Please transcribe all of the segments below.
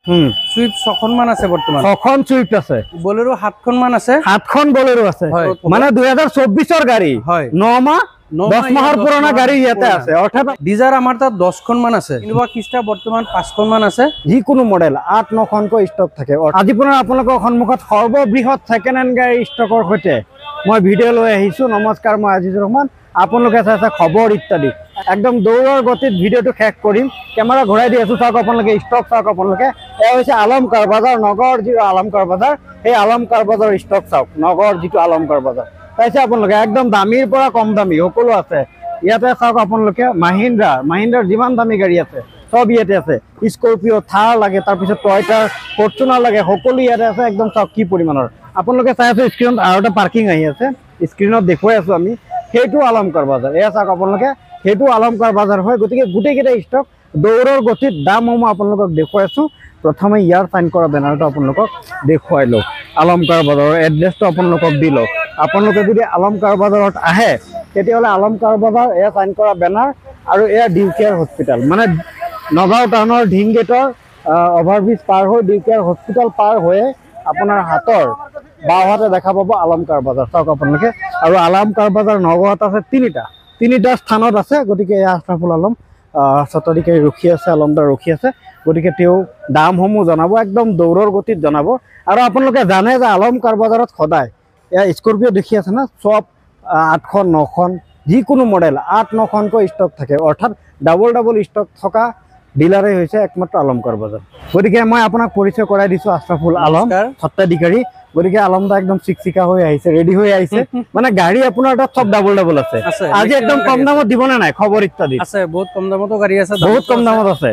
Swift 6খন মান আছে বৰ্তমান 6খন সুইফট আছে বলেৰো 7খন মান আছে 7খন বলেৰো আছে মানে 2024 ৰ গাড়ী 9 মাহ 10 মাহৰ পুৰণা গাড়ী ইয়াতে আছে অৰ্থাৎ ডিজাৰ আমাৰ তাত 10খন মান আছে ইনোভা খ্ৰীষ্টা বৰ্তমান 5খন মান আছে যিকোনো মডেল 8-9খনকৈ ষ্টক থাকে আজি পুনৰ আপোনালোকৰ সন্মুখত সৰ্ববৃহৎ সেকেন্ড হ্যান্ড গাড়ী ষ্টকৰ সৈতে মই ভিডিঅ' লৈ আহিছো নমস্কাৰ মই আজিজুৰ ৰহমান আপোনালোকে চাইছে খবৰ ইত্যাদি একদম দৌৰৰ গতিত ভিডিঅ'টো শেষ কৰিম কেমেৰা ঘূৰাই দি আছো চাওক আপোনালোকে ষ্টক চাওক আপোনালোকে এয়া হৈছে আলমকাৰ বাজাৰ নগৰ যি আলমকাৰ বাজাৰ এই আলমকাৰ বাজাৰৰ ষ্টক চাওক নগৰ যিটো আলমকাৰ বাজাৰ পাইছে আপোনালোকে একদম দামীৰ পৰা কম দামী সকলো আছে ইয়াতে চাওক আপোনালোকে মাহিন্দ্ৰাৰ যিমান দামী গাড়ী আছে সব ইয়াতে আছে স্কৰপিঅ থাৰ লাগে তাৰপিছত টয়টা ফৰ্চুনাৰ লাগে সকলো ইয়াতে আছে একদম চাওক কি পৰিমাণৰ আপোনালোকে চাই আছে স্ক্ৰিনত আৰু এটা পাৰ্কিং আহি আছে স্ক্ৰিনত দেখুৱাই আছো আমি সেইটো আলমকাৰ বাজাৰ এয়া চাওক আপোনালোকে সেইটো আলমকাৰ বাজাৰ হয় গতিকে গোটেইকেইটা ষ্টক দৌৰৰ গতিত দামসমূহ আপোনালোকক দেখুৱাই আছো প্ৰথমে ইয়াৰ সাইন কৰা বেনাৰটো আপোনালোকক দেখুৱাই লওক আলমকাৰ বাজাৰৰ এড্ৰেছটো আপোনালোকক দি লওক আপোনালোকে যদি আলমকাৰ বাজাৰত আহে তেতিয়াহ'লে আলমকাৰ বাজাৰ এয়া সাইন কৰা বেনাৰ আৰু এয়া ডিউকেয়াৰ হস্পিটেল মানে নগাঁও টাউনৰ ঢিং গেটৰ অভাৰব্ৰিজ পাৰ হৈ ডিউকেয়াৰ হস্পিটেল পাৰ হৈ আপোনাৰ হাতৰ বাওহাতে দেখা পাব আলমকাৰ বাজাৰ চাওক আপোনালোকে আৰু আলমকাৰ বাজাৰ নগাঁৱত আছে তিনিটা স্থানত আছে গতিকে এয়া আশৰাফুল আলম স্বত্বাধিকাৰী ৰখি আছে আলমদাৰ ৰখি আছে গতিকে তেওঁ দামসমূহ জনাব একদম দৌৰৰ গতিত জনাব আৰু আপোনালোকে জানে যে আলমকাৰ বাজাৰত সদায় এয়া স্কৰপিঅ দেখি আছে না সব 8খন 9খন যিকোনো মডেল 8-9খনকৈ ষ্টক থাকে অৰ্থাৎ ডাবল ষ্টক থকা ডিলাৰে হৈছে একমাত্ৰ আলমকাৰ বাজাৰ গতিকে মই আপোনাক পৰিচয় কৰাই দিছো আশৰাফুল আলম স্বত্বাধিকাৰী গতিকে আলমদা একদম চিকচিকা হৈ আহিছে ৰেডি হৈ আহিছে মানে গাড়ী আপোনাৰ তাত সব ডাবল আছে আজি একদম কম দামত দিবনে নাই খবৰ ইত্যাদি আছে বহুত কম দামতো গাড়ী আছে বহুত কম দামত আছে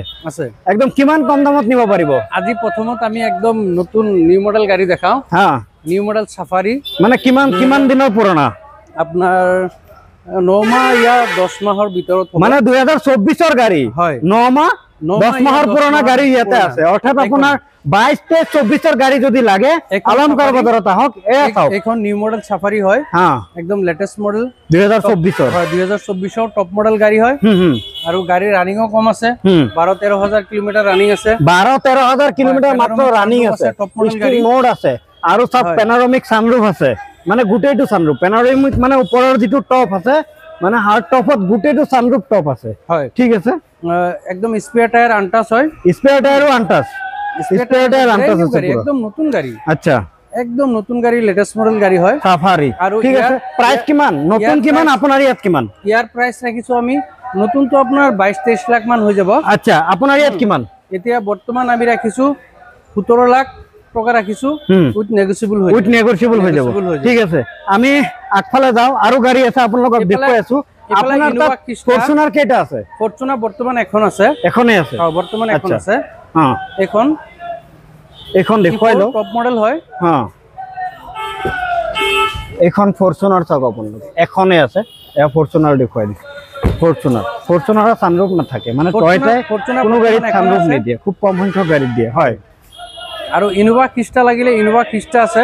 একদম কিমান কম দামত নিব পাৰিব আজি প্ৰথমত আমি একদম নতুন নিউ মডেল গাড়ী দেখাও হ্যাঁ নিউ মডেল সাফারি মানে কিমান দিনৰ পুৰণা আপোনাৰ 9 মাহ ইয়া 10 মাহৰ ভিতৰত মানে 2024 ৰ গাড়ী হয় 9 মাহ 10 মাহৰ পুৰণা গাড়ী ইয়াতে আছে অৰ্থাৎ আপোনাৰ 22-24 ৰ গাড়ী যদি লাগে আলমকাৰ বাজাৰত আহক এয়া চাওক এখন নিউ মডেল সাফাৰি হয় হ্যাঁ একদম লেটেস্ট মডেল 2024 ৰ হয় 2024 ৰ টপ মডেল গাড়ী হয় আৰু গাড়ী ৰানিংও কম আছে 12-13,000 কিলোমিটাৰ ৰানিং আছে 12-13,000 কিলোমিটাৰ মাত্ৰ ৰানিং আছে টপ মডেল গাড়ী মোড আছে আৰু সব পেনোৰামিক সানৰুফ আছে মানে গুটেইটো সানৰুফ পেনোৰামিক মানে ওপৰৰ যিটো টপ আছে মানে হাৰ্ড টপত গুটেইটো সানৰুফ টপ আছে হয় ঠিক আছে একদম স্পেয়াৰ টায়াৰ আনটাচ হয় স্পেয়াৰ টায়াৰো আনটাচ স্পেয়াৰ টায়াৰ আনটাচ আছে একদম নতুন গাড়ী আচ্ছা একদম নতুন গাড়ী লেটেস্ট মডেল গাড়ী হয় সাফারি ঠিক আছে প্রাইস কিমান নতুন কিমান আপোনাৰ ইয়াত কিমান ইয়াৰ প্ৰাইস ৰাখিছো আমি নতুনটো আপোনাৰ 22-23 লাখ মান হৈ যাব আচ্ছা আপোনাৰ ইয়াত কিমান এতিয়া বৰ্তমান আমি ৰাখিছো 17 লাখ টকা ৰাখিছো উইথ নেগোশিয়েবল হৈ যাব ঠিক আছে আমি আগফালে যাও আৰু গাড়ী আছে আপোনালোকক দেখুৱাই আছো আপোনাৰ তাত ফৰ্চুনাৰ কেইটা আছে ফৰ্চুনাৰ বৰ্তমান এখন আছে এখনে আছে বৰ্তমান এখন আছে হ্যাঁ এখন দেখুৱাই লও টপ মডেল হয় হ্যাঁ এখন ফৰ্চুনাৰ চাওক আপোনালোকে এখনে আছে এ ফৰ্চুনাৰ দেখুৱাই দিছো ফৰ্চুনাৰৰ সানৰুফ নাথাকে মানে টয়টাই কোনো গাড়ীত সানৰুফ নিদিয়ে খুব কম সংখ্যক গাড়ীত দিয়ে হয় আৰু ইনোভা খ্ৰীষ্টা লাগিলে ইনোভা খ্ৰীষ্টা আছে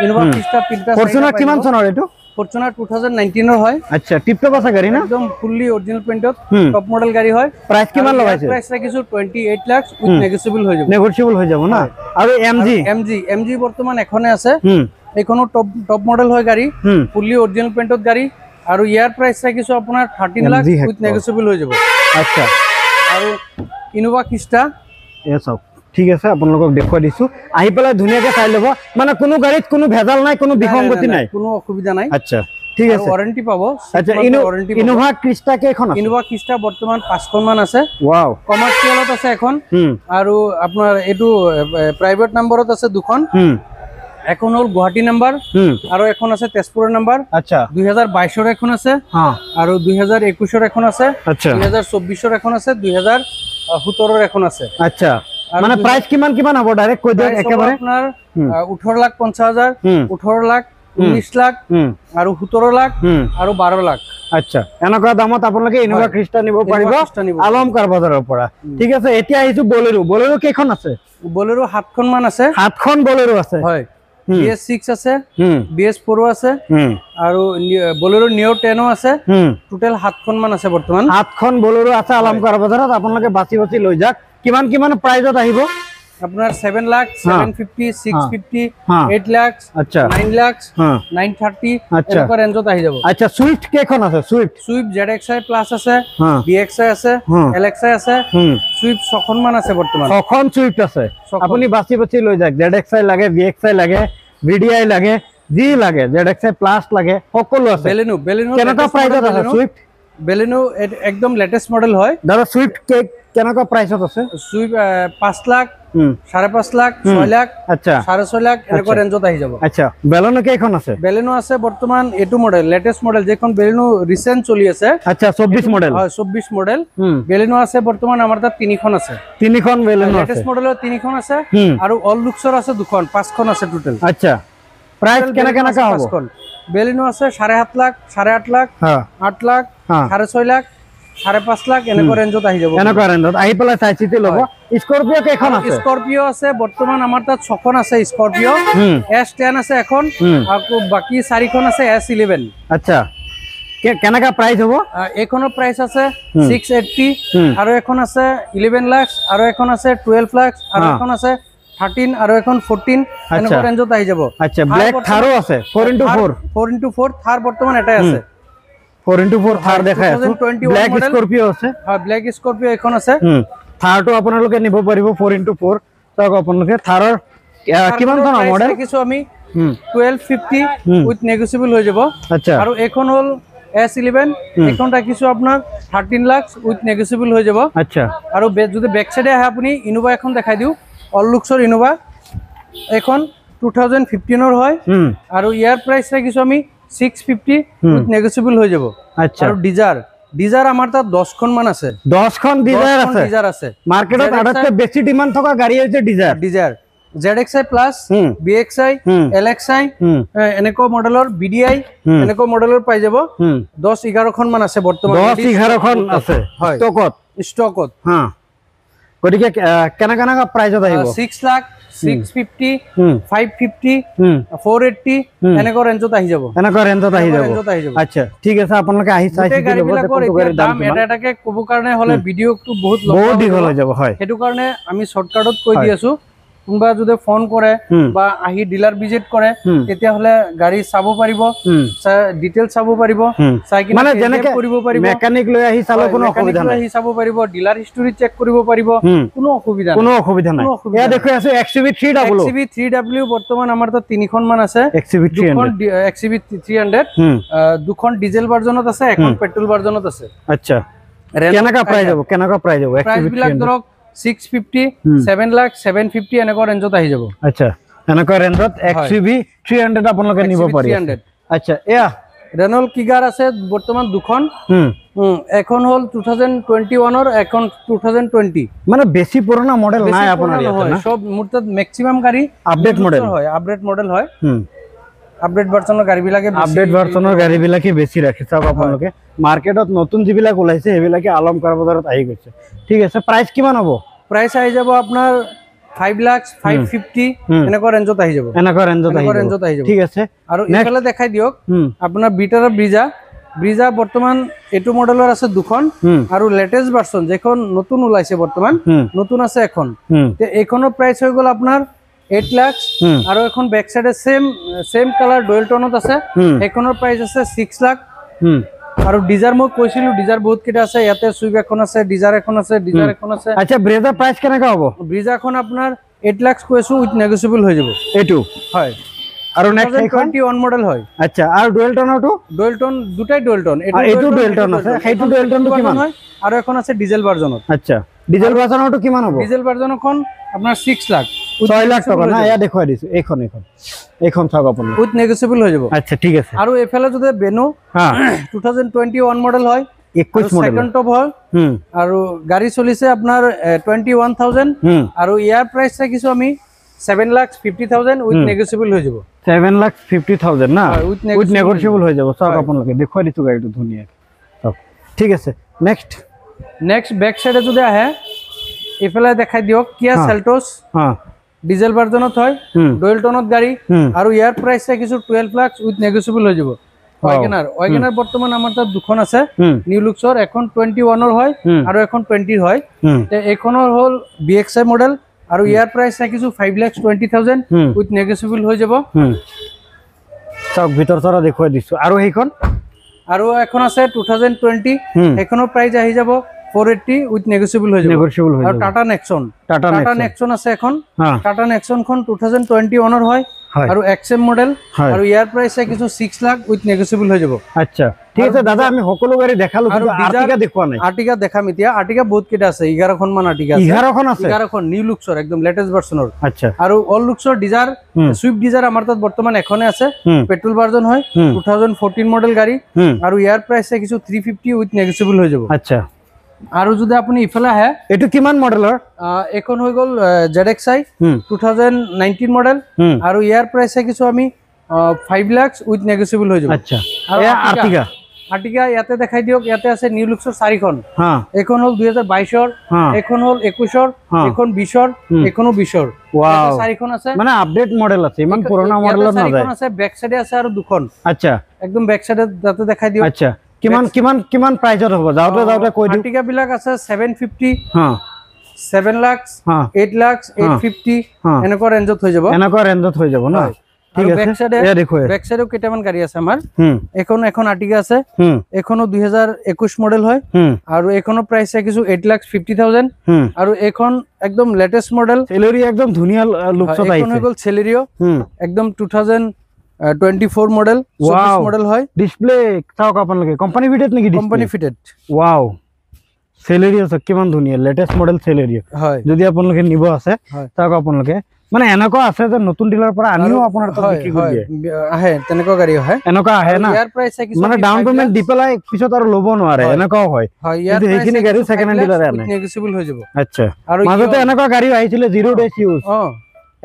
ইনোভা খ্ৰীষ্টা পিল্টা ফৰ্চুনাৰ কিমান চনৰ এইটো ফৰ্চুনাৰ 2019 ৰ হয় আচ্ছা টিপটপ আছে গাড়ী না একদম ফুললি অৰিজিনাল পেইন্টত টপ মডেল গাড়ী হয় প্ৰাইস কিমান লগাইছে প্ৰাইস ৰাখিছো 28 লাখ উইথ নেগোশিয়েবল হৈ যাব না আৰু এমজি বৰ্তমান এখনে আছে এখনো টপ মডেল হয় গাড়ী ফুললি অৰিজিনাল পেইন্টত গাড়ী আৰু ইয়াৰ প্ৰাইস ৰাখিছো আপোনাৰ 13 লাখ উইথ নেগোশিয়েবল হৈ যাব আচ্ছা আৰু ইনোভা খ্ৰীষ্টা এসব ঠিক আছে আপোনালোকক দেখুৱাই দিছো আহি পেলাই ধুনিয়াকে চাই লব মানে কোনো গাড়ীত কোনো ভেজাল নাই কোনো বিসংগতি নাই কোনো অসুবিধা নাই আচ্ছা ঠিক আছে ওয়ারেন্টি পাবো আচ্ছা ইনোভা খ্ৰীষ্টা কেখন আছে ইনোভা খ্ৰীষ্টা বৰ্তমান 5খন মান আছে ওয়াও কমাৰ্চিয়েলত আছে এখন আৰু আপোনাৰ এটো প্ৰাইভেট নম্বৰত আছে দুখন এখন হল গুৱাহাটী নাম্বাৰ আৰু এখন আছে তেজপুৰৰ নাম্বাৰ আচ্ছা 2022 ৰ এখন আছে আৰু 2021 ৰ এখন আছে আচ্ছা 2024 ৰ এখন আছে 2017 ৰ এখন আছে আচ্ছা মানে প্ৰাইস কিমান হ'ব ডাইৰেক্ট কৈ দিয়ক একেবাৰে আপোনাৰ 18,50,000 18 লাখ 19 লাখ আৰু 17 লাখ আৰু 12 লাখ আচ্ছা এনেকুৱা দামত আপোনালোকে ইনোভা খ্ৰীষ্টা নিব পাৰিব আলমকাৰ বাজাৰৰ পৰা ঠিক আছে এতিয়া আহিছো বলেৰো কেখন আছে বলেৰো 7খন মান আছে 7খন বলেৰো আছে হয় BS6 আছে BS4 আছে আৰু বলেৰো নিও 10 আছে টোটাল 7খন মান আছে বৰ্তমান 7খন বলেৰো আছে আলমকাৰ বাজাৰত আপোনালোকে বাছি লৈ যাক কিমান প্ৰাইজত আহিব আপনার 7 লাখ 750 650 হ্যাঁ 8 লাখ আচ্ছা 9 লাখ হ্যাঁ 930 আচ্ছা এনেকুৱা ৰেঞ্জত আহি যাব আচ্ছা সুইফট কেখন আছে সুইফট সুইফট ZXi প্লাস আছে হ্যাঁ DXi আছে হ্যাঁ LXi আছে সুইফট 6খন মান আছে বৰ্তমান ছখন সুইফট আছে আপুনি বাছি বাছি লৈ যাক ZXi লাগে VXi লাগে VDI লাগে যি লাগে ZXi প্লাস লাগে সকলো আছে বেলেনো কেনেকুৱা প্ৰাইসত আছে সুইফট বেলেনো একদম লেটেস্ট মডেল হয় দাদা সুইফট কেনেকুৱা প্ৰাইসত আছে সুইফট 5 লাখ 5.5 লাখ 6 লাখ আচ্ছা 6.5 লাখ এনেকুৱা ৰেঞ্জত আহি যাব আচ্ছা বেলেনো কেখন আছে বেলেনো আছে বৰ্তমান এটো মডেল লেটেস্ট মডেল যেখন বেলেনো রিসেন্ট চলি আছে আচ্ছা 24 মডেল হয় 24 মডেল বেলেনো আছে বৰ্তমান আমাৰ তাত তিনিখন আছে তিনিখন বেলেনো আছে লেটেস্ট মডেলৰ তিনিখন আছে আৰু অল লুকছৰ আছে দুখন পাঁচখন আছে টোটাল আচ্ছা প্রাইস কেনেকা হ'ব বেলেনো আছে 7.5 লাখ 8.5 লাখ হ্যাঁ 8 লাখ 6.5 লাখ 5.5 লাখ এনেকুৱা ৰেঞ্জত আহি যাব এনেকুৱা ৰেঞ্জত আহি পেলাই চাই চিতি ল'ব স্কৰপিঅ কেখন আছে স্কৰপিঅ আছে বৰ্তমান আমাৰ তাত 6খন আছে স্কৰপিঅ S10 আছে এখন আৰু বাকি 4খন আছে S11 আচ্ছা কেনেকা প্ৰাইস হ'ব এখনৰ প্ৰাইস আছে 680 আৰু এখন আছে 11 লাখ আৰু এখন আছে 12 লাখ আৰু এখন আছে 13 আৰু এখন 14 এনেকুৱা ৰেঞ্জত আহি যাব আচ্ছা ব্ল্যাক থাৰো আছে 4x4 4x4 থাৰ বৰ্তমান এটাই আছে 4x4 থাৰ দেখাই আছে ব্ল্যাক স্কৰপিও আছে হয় ব্ল্যাক স্কৰপিও এখন আছে থাৰটো আপোনালোকে নিব পাৰিব 4x4 তাক আপোনালোকে থাৰৰ কিমান জন মডেল দেখিছো আমি 1250 উইথ নেগোশিয়েবল হৈ যাব আচ্ছা আৰু এখন হল S11 এখন ৰাখিছো আপোনাৰ 13 লাখ উইথ নেগোশিয়েবল হৈ যাব আচ্ছা আৰু যদি বেক সাইডে আহে আপুনি ইনোভা এখন দেখাই দিও অল লুকছৰ ইনোভা এখন 2015 হয় আৰু ইয়াৰ প্ৰাইস ৰাখিছো আমি 650 উইথ নেগোশিয়েবল হৈ যাব আচ্ছা আৰু ডিজাৰ আমাৰ তাত 10খন মান আছে 10খন ডিজাৰ আছে মাৰ্কেটত আটাইতকৈ বেছি ডিমান্ড থকা গাড়ী হৈছে Dzire ZXi plus BXi LXi এনেকুৱা মডেলৰ BDI এনেকুৱা মডেলৰ পাই যাব 10-11 খন মান আছে বৰ্তমান 10-11 খন আছে ষ্টকত হ্যাঁ গতিকে কেনেকা প্ৰাইসত আহিব 6 লাখ 650 550 480 এনেকুৱা ৰেঞ্জত আহি যাব আচ্ছা ঠিক আছে আপোনালোকে আহি চাই চিতি ল'ব গাড়ীৰ দাম এটাকে ক'ব কাৰণে হলে ভিডিওটো বহুত দীঘল হৈ যাব হয় সেইটো কাৰণে আমি শৰ্টকাটত কৈ দি আছো কোনবা যদি ফোন কৰে বা আহি ডিলাৰ ভিজিট কৰে তেতিয়া হলে গাড়ী চাব পাৰিব ডিটেইলছ চাব পাৰিব চাই কিনে মানে যেনেকৈ কৰিব পাৰিব মেকানিক লৈ আহি চালে কোনো অসুবিধা নাই আহি চাব পাৰিব ডিলাৰ হিষ্টৰী চেক কৰিব পাৰিব কোনো অসুবিধা নাই এয়া দেখুই আছে XUV3W বৰ্তমান আমাৰ তাত তিনিখন মান আছে XUV300 দুখন ডিজেল ভাৰ্জনত আছে এখন পেট্ৰল ভাৰ্জনত আছে আচ্ছা কেনেকা প্ৰাইস হ'ব প্ৰাইস বিলাক ধৰক 650 7 লাখ 750 এনেকুৱা ৰেঞ্জত আহি যাব আচ্ছা এনেকুৱা ৰেঞ্জত XUV300 আপোনালোকে নিব পাৰিব আচ্ছা এয়া ৰেনল্ট কিগাৰ আছে বৰ্তমান দুখন এখন হল 2021 ৰ এখন 2020 মানে বেছি পুৰণা মডেল নাই আপোনাৰ ইয়াত না সব মুৰতাত ম্যাক্সিমাম গাড়ী আপডেট মডেল হয় আপডেট ভাৰ্চনৰ গাড়ী বিলাকে বেছি ৰাখে চাওক আপোনালোকে মাৰ্কেটত নতুন যিবিলাক ওলাইছে সেইবিলাকে আলমকাৰ বজাৰত আহি গৈছে ঠিক আছে প্ৰাইস কিমান হ'ব প্ৰাইস আহি যাব আপোনাৰ 5 লাখ 550 এনেকুৱা ৰেঞ্জত আহি যাব ঠিক আছে আৰু এফালে দেখাই দিওক আপোনাৰ বিটাৰ ব্ৰিজা বৰ্তমান এটো মডেলৰ আছে দুখন আৰু লেটেস্ট ভাৰ্চন যেখন নতুন ওলাইছে বৰ্তমান নতুন আছে এখন তে এখনৰ প্ৰাইস হৈ গল আপোনাৰ 8 লাখ আৰু এখন বেক সাইডে সেম কালাৰ ডুৱেল টোনত আছে এখনৰ প্ৰাইস আছে 6 লাখ আৰু ডিজাৰ মই কৈছিলো ডিজাৰ বহুত কিটা আছে ইয়াতে সুইফট এখন আছে ডিজাৰ এখন আছে আচ্ছা ব্ৰেজা প্ৰাইস কেনেকা হ'ব ব্ৰিজা এখন আপোনাৰ 8 লাখ কৈছো উইথ নেগোশিয়েবল হৈ যাব এটো হয় আৰু নেক্সট এখন 21 মডেল হয় আচ্ছা আৰু ডুৱেল টোনটো ডুৱেল টোন দুটাই ডুৱেল টোন এটো ডুৱেল টোন আছে হেইটো ডুৱেল টোনটো কিমান হয় আৰু এখন আছে ডিজেল ভাৰ্জনত আচ্ছা ডিজেল ভাৰ্জনটো কিমান হ'ব ডিজেল ভাৰ্জনখন আপোনাৰ 6 লাখ 6 লাখ টকা না এয়া দেখুৱাই দিছো এইখন চাওক আপুনি উইথ নেগোশিয়েবল হৈ যাব আচ্ছা ঠিক আছে আৰু এফালে যদি বেনো 2021 মডেল হয় 21 মডেল সেকেন্ড টপ হয় আৰু গাড়ী চলিছে আপোনাৰ 21000 আৰু ইয়াৰ প্ৰাইস ৰাখিছো আমি 7,50,000 উইথ নেগোশিয়েবল হৈ যাব 7,50,000 না উইথ নেগোশিয়েবল হৈ যাব চাওক আপোনালোকে দেখুৱাই দিছো গাড়ীটো ধুনীয়া চাওক ঠিক আছে নেক্সট বেক সাইডে যদি আহে এফালে দেখাই দিওক কিয়া সেলটোস ডিজেল ভাৰ্জনত হয় ডুৱেল টোনত গাড়ী আৰু ইয়াৰ প্ৰাইস ৰাখিছো 12 লাখ উইথ নেগোশিয়েবল হৈ যাব ওয়াগনাৰ বৰ্তমান আমাৰ তাত দুখন আছে নিউ লুকসৰ এখন 21 ৰ হয় আৰু এখন 20 ৰ হয় তে এখনৰ হল BXi মডেল আৰু ইয়াৰ প্ৰাইচ ৰাখিছো 5,20,000 উইথ নেগোচিয়েবল হৈ যাব চাওক ভিতৰ চৰা দেখুৱাই দিছো আৰু সেইখন আৰু এখন আছে 2020 এখনৰ প্ৰাইস আহি যাব 480 উইথ নেগোচিয়েবল হৈ যাব আৰু টাটা নেক্সন আছে এখন টাটা নেক্সন খন 2021 ৰ হয় আৰু এক্সএম মডেল আৰু ইয়াৰ প্ৰাইস কিছু 6 লাখ উইথ নেগোচিয়েবল হৈ যাব আচ্ছা ঠিক আছে দাদা আমি সকলো গাড়ী দেখালো কিন্তু আৰ্টিকা দেখুৱা নাই আৰ্টিকা দেখাম এতিয়া আৰ্টিকা বহুত কেটা আছে 11 খন মান আৰ্টিকা আছে 11 খন আছে 11 খন নিউ লুকছৰ একদম লেটেস্ট ভাৰ্চনৰ আচ্ছা আৰু অল লুকছৰ ডিজাৰ সুইফট ডিজাৰ আমাৰ তাত বৰ্তমান এখনে আছে পেট্ৰল ভাৰ্জন হয় 2014 মডেল গাড়ী আৰু ইয়াৰ প্ৰাইস কিছু 350 উইথ নেগোচিয়েবল হৈ যাব আচ্ছা আৰু যদি আপুনি ইফালে আহে এটো কিমান মডেলৰ এখন হৈ গল ZXi 2019 মডেল আৰু ইয়াৰ প্ৰাইস কিছু আমি 5 লাখ উইথ নেগোচিয়েবল হৈ যাব আচ্ছা আৰু আৰ্টিকা ইয়াতে দেখাই দিওক ইয়াতে আছে নিউ লুকছৰ 4খন এখন হল 2022ৰ এখন হল 21ৰ এখন 20ৰ এখনো 20ৰ ওয়াও 4খন আছে মানে আপডেট মডেল আছে ইমান পুৰণা মডেলত না যায় 4খন আছে ব্যাক সাইডে আছে আৰু দুখন আচ্ছা একদম ব্যাক সাইডে যাতে দেখাই দিওক আচ্ছা কিমান প্ৰাইজত হ'ব যাওতে কৈ দিও আৰ্টিকা বিলাক আছে 750 7 লাখ 8 লাখ 850 এনেকুৱা ৰেঞ্জত হৈ যাব না ঠিক আছে এ দেখো ব্যাক সাইডে কেটামান গাড়ী আছে আমাৰ এখন আৰ্টিকা আছে এখনো 2021 মডেল হয় আৰু এখনো প্ৰাইস কিছু 8,50,000 আৰু এখন একদম লেটেস্ট মডেল সেলেৰি একদম ধুনিয়া লুকছত আইছে এখন হৈ গল সেলেৰিও একদম 2024 মডেল 24 মডেল হয় ডিসপ্লে চাওক আপোনালোকে কোম্পানি ফিটেড নেকি কোম্পানি ফিটেড ওয়াও সেলেৰিও কিমান ধুনিয়া লেটেস্ট মডেল সেলেৰিও হয় যদি আপোনালোকে নিব আছে চাওক আপোনালোকে মানে এনেকুৱা আছে যে নতুন ডিলাৰ পৰা আনিও আপোনাৰ তাত বিক্ৰী কৰি দিয়ে আহে তেনেকুৱা গাড়ী হয় এনেকুৱা আহে না ইয়াৰ প্ৰাইস কিছু মানে ডাউন পেমেন্ট দি পেলাই পিছত আৰু লব নোৱাৰে এনেকুৱাও হয় ইয়াৰ এইখিনি গাড়ী সেকেন্ড হ্যান্ড ডিলাৰে আনে নেগোচিয়েবল হৈ যাব আচ্ছা আৰু মাজতে এনেকুৱা গাড়ী আহিছিলে 0 ডেজ ইউজ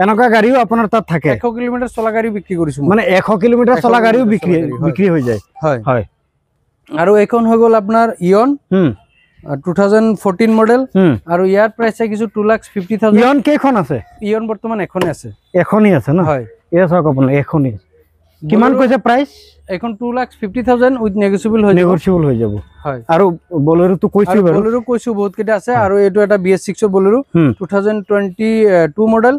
এনেকুৱা গাড়ীও আপোনাৰ তাত থাকে 100 কিলোমিটাৰ চলা গাড়ী বিক্ৰী কৰিছো মানে 100 কিলোমিটাৰ চলা গাড়ীও বিক্ৰী হৈ যায় হয় আৰু এখন হৈ গল আপোনাৰ ইয়ন 2014 মডেল আৰু ইয়াৰ প্ৰাইস কিছু 2,50,000 ইয়ন কেখন আছে ইয়ন বৰ্তমান এখনে আছে এখনি আছে না হয় এ চাওক আপোন এখনি কিমান কৈছে প্ৰাইস এখন 2,50,000 উইথ নেগোচিয়েবল হৈ যাব হয় আৰু বলেৰো তো কৈছো বহুত কেটা আছে আৰু এটো এটা BS6 ৰ বলেৰো 2022 মডেল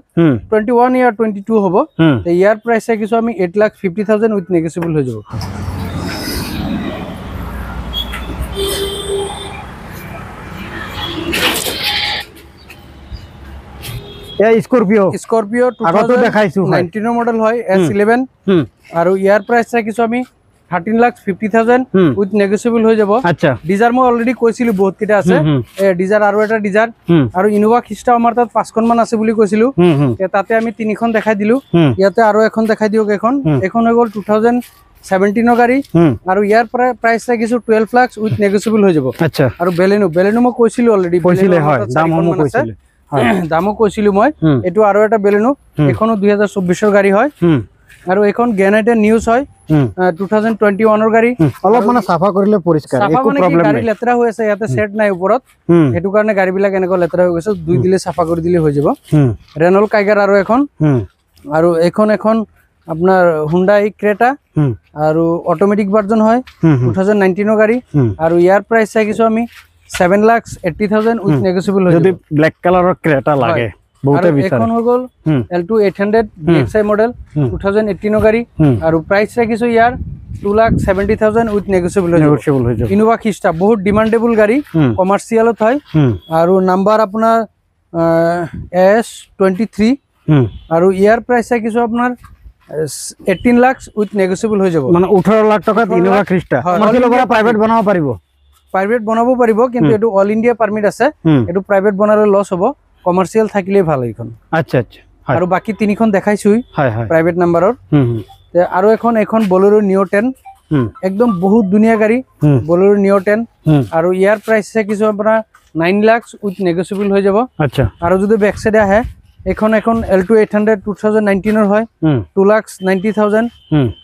21 ইয়াৰ 22 হ'ব ইয়াৰ প্ৰাইস কিছু আমি 8,50,000 উইথ নেগোচিয়েবল হৈ যাব স্কৰপিও 2019 মডেল হয় S11 আৰু ইয়াৰ প্ৰাইস কিছু আমি 13,50,000 উইথ নেগোচিয়েবল হৈ যাব আচ্ছা ডিজাৰ মই অলৰেডি কৈছিলো বহুত কেটা আছে ডিজাৰ আৰু এটা ডিজাৰ আৰু ইনোভা খিষ্টা আমাৰ তাত 5খন মান আছে বুলি কৈছিলো তাতে আমি 3খন দেখাই দিলো ইয়াতে আৰু এখন দেখাই দিওক এখন হৈ গল 2017 গাড়ী আৰু ইয়াৰ প্ৰাইস কিছু 12 লাখ উইথ নেগোচিয়েবল হৈ যাব আচ্ছা আৰু বেলেনো মই কৈছিলো অলৰেডি কৈছিলে হয় দামও কৈছিলে দামও কৈছিলো মই এটো আৰু এটা বেলেনো এখনো 2024 ৰ গাড়ী হয় আৰু এখন গ্ৰেনাইট নিউজ হয় 2021 ৰ গাড়ী অলপ মানে সাফা কৰিলে পৰিষ্কাৰ একো প্ৰবলেম নাই গাড়ী লেতেৰা হৈ আছে ইয়াতে সেট নাই ওপৰত হেতু কাৰণে গাড়ী বিলাক এনেকৈ লেতেৰা হৈ গৈছে দুই দিলে সাফা কৰি দিলে হৈ যাব ৰেনল্ট কাইগাৰ আৰু এখন আপোনাৰ হুন্ডাই ক্ৰেটা আৰু অটোমেটিক ভাৰ্জন হয় 2019 ৰ গাড়ী আৰু ইয়াৰ প্ৰাইস কিছু আমি 7,80,000 উইথ নেগোচিয়েবল হৈ যদি ব্ল্যাক কালাৰৰ ক্ৰেটা লাগে বহুতে বিচাৰে এখন হৈ গল L2 800 DXi মডেল 2018 ৰ গাড়ী আৰু প্ৰাইস ৰাখিছো ইয়াৰ 2,70,000 উইথ নেগোচিয়েবল হৈ যাব ইনোভা খিষ্টা বহুত ডিমান্ডেবল গাড়ী কমাৰ্চিয়ালত হয় আৰু নাম্বাৰ আপোনাৰ S23 আৰু ইয়াৰ প্ৰাইস ৰাখিছো আপোনাৰ 18 লাখ উইথ নেগোচিয়েবল হৈ যাব মানে 18 লাখ টকা ইনোভা খ্রিস্টা আমাৰ লগৰা প্ৰাইভেট বনাব পাৰিব কিন্তু এটো অল ইন্ডিয়া পারমিট আছে এটো প্রাইভেট বনালে লস হ'ব কমার্শিয়াল থাকিলে ভাল এইখন আচ্ছা আচ্ছা আৰু বাকি তিনিখন দেখাইছুই হয় হয় প্ৰাইভেট নাম্বাৰৰ তে আৰু এখন বলেৰো নিও 10 একদম বহুত দুনিয়া গাড়ী বলেৰো নিও 10 আৰু ইয়াৰ প্ৰাইস কিছু আপোনাৰ 9 লাখ উইথ নেগোচিয়েবল হৈ যাব আচ্ছা আৰু যদি ব্যাক সাইডে আহে এখন L2 800 2019 ৰ হয় 2,90,000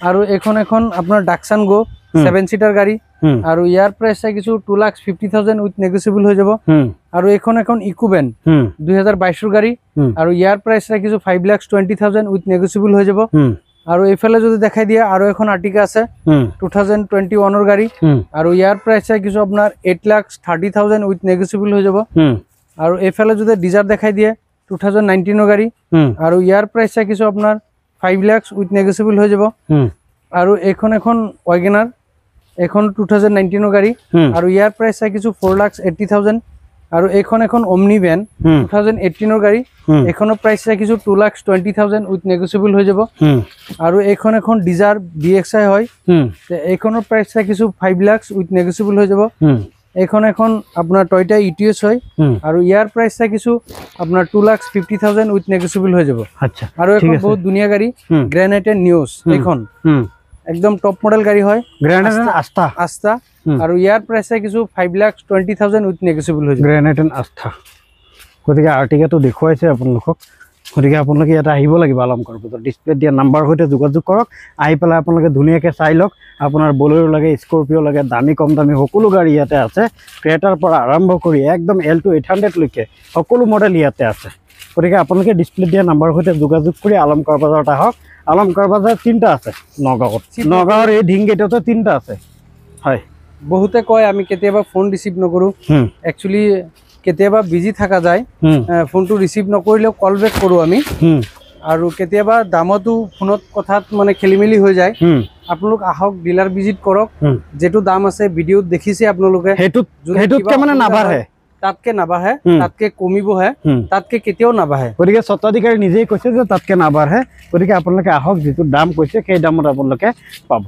আৰু এখন আপোনাৰ ডাকসান গো 7 সিটাৰ গাড়ী আৰু ইয়াৰ প্ৰাইস কিছু 2,50,000 উইথ নেগোচিয়েবল হৈ যাব আৰু এখন ইকুবেন 2022 ৰ গাড়ী আৰু ইয়াৰ প্ৰাইস কিছু 5,20,000 উইথ নেগোচিয়েবল হৈ যাব আৰু এইফালে যদি দেখাই দিয়া আৰু এখন আৰ্টিকা আছে 2021 ৰ গাড়ী আৰু ইয়াৰ প্ৰাইস কিছু আপোনাৰ 8,30,000 উইথ নেগোচিয়েবল হৈ যাব আৰু এইফালে যদি ডিজাৰ দেখাই দিয়ে 2019 গাড়ী আৰু ইয়াৰ প্ৰাইচ চাইছো আপোনাৰ 5 লাখ উইথ নেগোচিয়েবল হৈ যাব আৰু এখন ৱাগনাৰ এখন 2019 গাড়ী আৰু ইয়াৰ প্ৰাইচ চাইছো 4,80,000 আৰু এখন ওমনি ভ্যান 2018 গাড়ী এখনৰ প্ৰাইচ চাইছো 2,20,000 উইথ নেগোচিয়েবল হৈ যাব আৰু এখন ডিজাৰ DXi হয় তে এখনৰ প্ৰাইচ চাইছো 5 লাখ উইথ নেগোচিয়েবল হৈ যাব এখন আপোনাৰ টয়োটা ইটিএস হয় আৰু ইয়াৰ প্ৰাইচ চাইছো আপোনাৰ 2,50,000 উইথ নেগোচিয়েবল হৈ যাব আচ্ছা আৰু এখন বহুত ধুনীয়া গাড়ী গ্ৰেনাইটেড নিউজ এখন একদম টপ মডেল গাড়ী হয় গ্ৰেনাইটেড আস্থা আৰু ইয়াৰ প্ৰাইচ চাইছো 5,20,000 উইথ নেগোচিয়েবল হৈ যাব গ্ৰেনাইটেড আস্থা গতিকে আৰ্টিকাটো দেখুৱাইছে আপোনালোকক গতিকে আপোনালোকে ইয়াতে আহিব লাগিব আলমকাৰ বজাৰ ডিসপ্লে দিয়া নাম্বাৰ সৈতে যোগাযোগ কৰক আহি পেলাই আপোনালোকে ধুনীয়াকৈ চাই লওক আপোনাৰ বলেৰো লাগে স্কৰপিঅ লাগে দামী কম দামী সকলো গাড়ী ইয়াতে আছে ক্ৰেটাৰ পৰা আৰম্ভ কৰি একদম L2 800 লৈকে সকলো মডেল ইয়াতে আছে গতিকে আপোনালোকে ডিসপ্লে দিয়া নাম্বাৰ সৈতে যোগাযোগ কৰি আলমকাৰ বজাৰত আহক আলমকাৰ বজাৰ তিনটা আছে নগাঁৱৰ এই ঢিংগেটতে তিনটা আছে হয় বহুতে কয় আমি কেতিয়াবা ফোন ৰিসিভ নকৰো একচুয়ালি কেতিয়াবা বিজি থাকা যায় ফোনটো ৰিসিভ নকৰিলেও কল বেক কৰো আমি আৰু কেতিয়াবা দামতো ফোনত কথাত মানে খেলিমেলি হৈ যায় আপোনালোক আহক ডিলাৰ ভিজিট কৰক যেটো দাম আছে ভিডিওত দেখিছে আপোনালোকে হেতুতকে মানে নাবাঢ়ে তাতকে নাবাঢ়ে তাতকে কমিবহে তাতকে কেতিয়াও নাবাঢ়ে গতিকে স্বত্বাধিকাৰী নিজেই কৈছে যে তাতকে নাবাঢ়ে গতিকে আপোনালোকে আহক যেটো দাম কৈছে সেই দামত আপোনালোকে পাব